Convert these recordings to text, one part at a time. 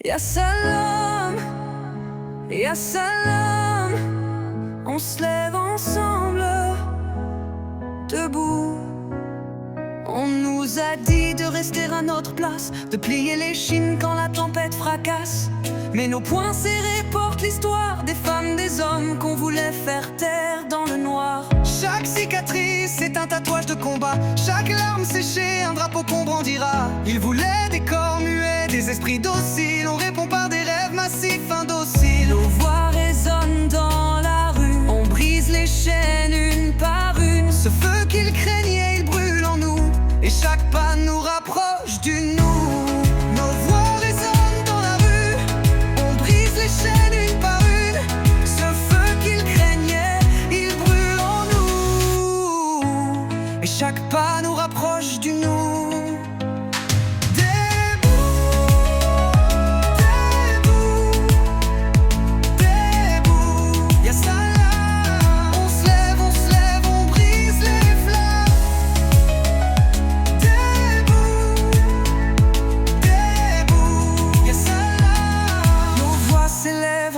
Ya salam, ya salam, on se lève ensemble, debout. On nous a dit de rester à notre place, de plier les chines quand la tempête fracasse. Mais nos poings serrés portent l'histoire des femmes, des hommes qu'on voulait faire taire dans le noir. Chaque cicatrice est un tatouage de combat, chaque larme séchée un drapeau qu'on brandira. Ils voulaient des corps muets, des esprits dociles, on répond par des rêves massifs, indociles. Nos voix résonnent dans la rue, on brise les chaînes une par une. Ce feu qu'ils craignaient, il brûle en nous, et chaque pas nous rapproche du nous. Nos voix résonnent dans la rue, on brise les chaînes une par une. Ce feu qu'ils craignaient, il brûle en nous, et chaque pas nous rapproche du nous.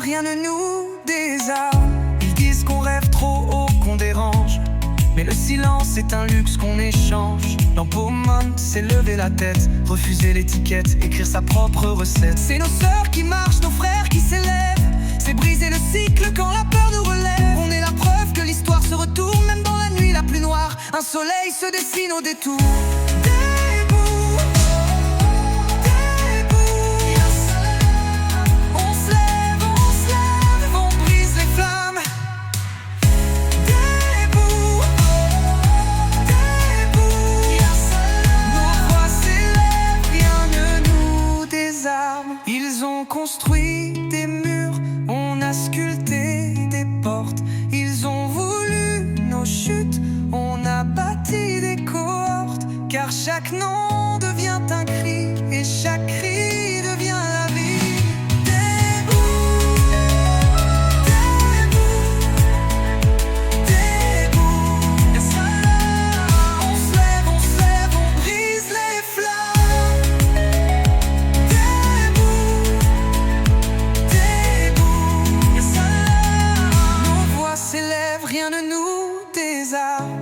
Rien ne nous désarme. Ils disent qu'on rêve trop haut, qu'on dérange, mais le silence est un luxe qu'on échange. L'empowerment, c'est lever la tête, refuser l'étiquette, écrire sa propre recette. C'est nos sœurs qui marchent, nos frères qui s'élèvent. C'est briser le cycle quand la peur nous relève. On est la preuve que l'histoire se retourne, même dans la nuit la plus noire. Un soleil se dessine au détour. Ils ont construit des murs, on a sculpté des portes. Ils ont voulu nos chutes, on a bâti des cohortes. Car chaque nom devient un cri, et chaque cri devient la vie. Rien ne nous désarme.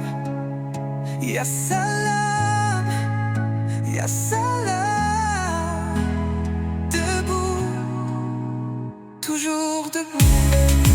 Ya salam, ya salam, debout, toujours debout.